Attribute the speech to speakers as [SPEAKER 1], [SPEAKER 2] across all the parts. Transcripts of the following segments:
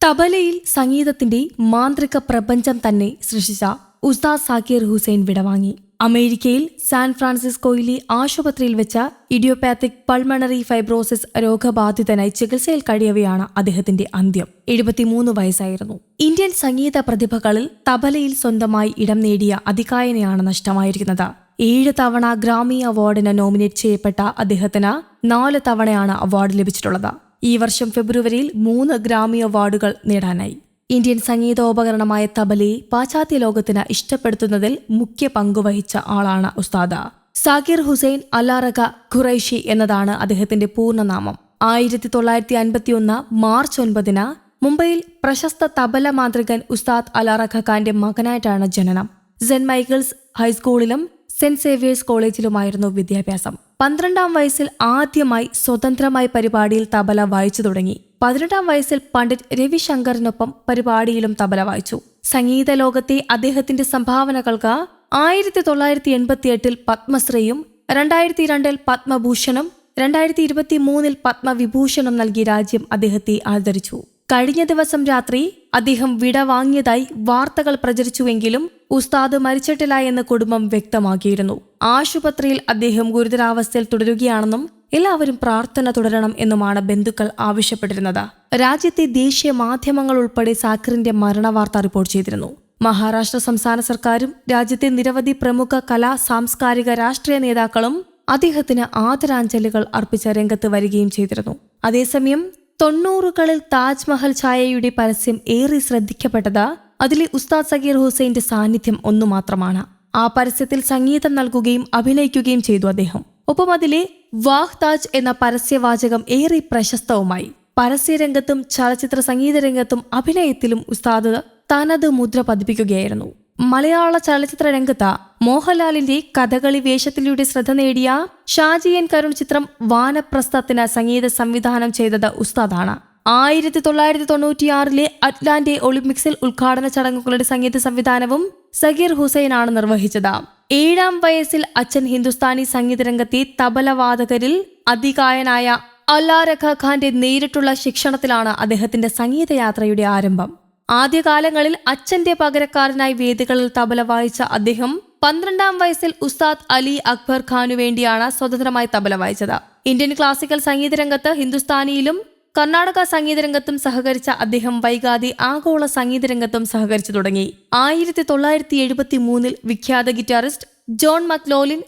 [SPEAKER 1] തബലയിൽ സംഗീതത്തിന്റെ മാന്ത്രിക പ്രപഞ്ചം തന്നെ സൃഷ്ടിച്ച ഉസ്താദ് സാക്കിർ ഹുസൈൻ വിടവാങ്ങി. അമേരിക്കയിൽ സാൻ ഫ്രാൻസിസ്കോയിലെ ആശുപത്രിയിൽ വെച്ച ഇഡിയോപാത്തിക് പൾമണറി ഫൈബ്രോസിസ് രോഗബാധിതനായി ചികിത്സയിൽ കഴിയവെയാണ് അദ്ദേഹത്തിന്റെ അന്ത്യം. 73 വയസ്സായിരുന്നു. ഇന്ത്യൻ സംഗീത പ്രതിഭകളിൽ തബലയിൽ സ്വന്തമായി ഇടം നേടിയ അതികായനെയാണ് നഷ്ടമായിരിക്കുന്നത്. 7 തവണ ഗ്രാമി അവാർഡിന് നോമിനേറ്റ് ചെയ്യപ്പെട്ട അദ്ദേഹത്തിന് 4 തവണയാണ് അവാർഡ് ലഭിച്ചിട്ടുള്ളത്. ഈ വർഷം ഫെബ്രുവരിയിൽ 3 ഗ്രാമി അവാർഡുകൾ നേടാനായി. ഇന്ത്യൻ സംഗീതോപകരണമായ തബലയെ പാശ്ചാത്യ ലോകത്തിന് ഇഷ്ടപ്പെടുത്തുന്നതിൽ മുഖ്യ പങ്കുവഹിച്ച ആളാണ് ഉസ്താദ് സാക്കിർ ഹുസൈൻ അലാറക ഖുറൈഷി എന്നതാണ് അദ്ദേഹത്തിന്റെ പൂർണ്ണനാമം. 1951 മാർച്ച് 9 മുംബൈയിൽ പ്രശസ്ത തബല മാന്ത്രികൻ ഉസ്താദ് അലാറക ഖാന്റെ മകനായിട്ടാണ് ജനനം. സെന്റ് മൈക്കിൾസ് ഹൈസ്കൂളിലും സെന്റ് സേവിയേഴ്സ് കോളേജിലുമായിരുന്നു വിദ്യാഭ്യാസം. 12-ാം വയസ്സിൽ ആദ്യമായി സ്വതന്ത്രമായി പരിപാടിയിൽ തബല വായിച്ചു തുടങ്ങി. 18-ാം വയസ്സിൽ പണ്ഡിറ്റ് രവിശങ്കറിനൊപ്പം പരിപാടിയിലും തബല വായിച്ചു. സംഗീത ലോകത്തെ അദ്ദേഹത്തിന്റെ സംഭാവനകൾക്ക് 1988 പത്മശ്രീയും 2002 പത്മഭൂഷണും 2023 പത്മവിഭൂഷണും നൽകി രാജ്യം അദ്ദേഹത്തെ ആദരിച്ചു. കഴിഞ്ഞ ദിവസം രാത്രി അദ്ദേഹം വിടവാങ്ങിയതായി വാർത്തകൾ പ്രചരിച്ചുവെങ്കിലും ഉസ്താദ് മരിച്ചിട്ടില്ല എന്ന് കുടുംബം വ്യക്തമാക്കിയിരുന്നു. ആശുപത്രിയിൽ അദ്ദേഹം ഗുരുതരാവസ്ഥയിൽ തുടരുകയാണെന്നും എല്ലാവരും പ്രാർത്ഥന തുടരണം എന്നുമാണ് ബന്ധുക്കൾ ആവശ്യപ്പെട്ടിരുന്നത്. രാജ്യത്തെ ദേശീയ മാധ്യമങ്ങൾ ഉൾപ്പെടെ സാക്കിറിന്റെ മരണവാർത്ത റിപ്പോർട്ട് ചെയ്തിരുന്നു. മഹാരാഷ്ട്ര സംസ്ഥാന സർക്കാരും രാജ്യത്തെ നിരവധി പ്രമുഖ കലാ സാംസ്കാരിക രാഷ്ട്രീയ നേതാക്കളും അദ്ദേഹത്തിന് ആദരാഞ്ജലികൾ അർപ്പിച്ച രംഗത്ത് വരികയും ചെയ്തിരുന്നു. അതേസമയം 90കളിൽ താജ്മഹൽ ഛായയുടെ പരസ്യം ഏറെ ശ്രദ്ധിക്കപ്പെട്ടത് അതിലെ ഉസ്താദ് സാക്കിർ ഹുസൈന്റെ സാന്നിധ്യം ഒന്നു മാത്രമാണ്. ആ പരസ്യത്തിൽ സംഗീതം നൽകുകയും അഭിനയിക്കുകയും ചെയ്തു അദ്ദേഹം. ഒപ്പം അതിലെ വാഹ് താജ് എന്ന പരസ്യവാചകം ഏറെ പ്രശസ്തവുമായി. പരസ്യരംഗത്തും ചലച്ചിത്ര സംഗീത രംഗത്തും അഭിനയത്തിലും ഉസ്താദ് തനത് മുദ്ര പതിപ്പിക്കുകയായിരുന്നു. മലയാള ചലച്ചിത്ര രംഗത്ത് മോഹൻലാലിന്റെ കഥകളി വേഷത്തിലൂടെ ശ്രദ്ധ നേടിയ ഷാജി എൻ കരുൺ ചിത്രം വാനപ്രസ്ഥത്തിന് സംഗീത സംവിധാനം ചെയ്തത് ഉസ്താദാണ്. 1996 അറ്റ്ലാന്റ ഒളിമ്പിക്സിൽ ഉദ്ഘാടന ചടങ്ങുകളുടെ സംഗീത സംവിധാനവും സഗീർ ഹുസൈനാണ് നിർവഹിച്ചത്. 7-ാം വയസ്സിൽ അച്ഛൻ ഹിന്ദുസ്ഥാനി സംഗീത രംഗത്തെ തബലവാദകരിൽ അതികായനായ അലാറക ഖാന്റെ നേരിട്ടുള്ള ശിക്ഷണത്തിലാണ് അദ്ദേഹത്തിന്റെ സംഗീതയാത്രയുടെ ആരംഭം. ആദ്യകാലങ്ങളിൽ അച്ഛന്റെ പകരക്കാരനായി വേദികളിൽ തബല വായിച്ച അദ്ദേഹം 12-ാം വയസ്സിൽ ഉസ്താദ് അലി അക്ബർ ഖാനു വേണ്ടിയാണ് സ്വതന്ത്രമായി തബല വായിച്ചത്. ഇന്ത്യൻ ക്ലാസിക്കൽ സംഗീത രംഗത്ത് ഹിന്ദുസ്ഥാനിയിലും കർണാടക സംഗീത രംഗത്തും സഹകരിച്ച അദ്ദേഹം വൈകാതെ ആഗോള സംഗീത രംഗത്തും സഹകരിച്ചു തുടങ്ങി. 1973 വിഖ്യാത guitarist John McLaughlin,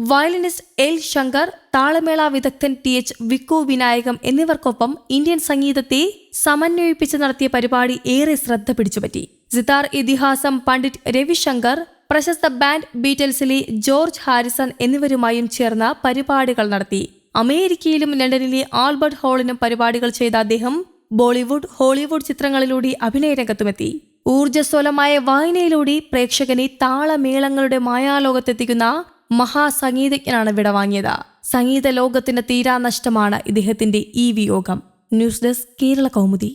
[SPEAKER 1] violinist L Shankar, താളമേള വിദഗ്ധൻ TH വിക്കു വിനായകം എന്നിവർക്കൊപ്പം ഇന്ത്യൻ സംഗീതത്തെ സമന്വയിപ്പിച്ച് നടത്തിയ പരിപാടി ഏറെ ശ്രദ്ധ പിടിച്ചുപറ്റി. സിതാർ ഇതിഹാസം പണ്ഡിറ്റ് രവിശങ്കർ, പ്രശസ്ത ബാൻഡ് ബീറ്റൽസിലെ ജോർജ് ഹാരിസൺ എന്നിവരുമായും ചേർന്ന് പരിപാടികൾ നടത്തി. അമേരിക്കയിലും ലണ്ടനിലെ ആൽബർട്ട് ഹാളിലും പരിപാടികൾ ചെയ്ത അദ്ദേഹം ബോളിവുഡ്, ഹോളിവുഡ് ചിത്രങ്ങളിലൂടെ അഭിനയ രംഗത്തുമെത്തി. ഊർജ്ജസ്വലമായ വായനയിലൂടെ പ്രേക്ഷകനെ താളമേളങ്ങളുടെ മായാലോകത്തെത്തിക്കുന്ന മഹാസംഗീതജ്ഞനാണ് വിടവാങ്ങിയത്. സംഗീത ലോകത്തിന് തീരാനഷ്ടമാണ് ഇദ്ദേഹത്തിന്റെ ഈ വിയോഗം. News desk Kerala Kaumudi.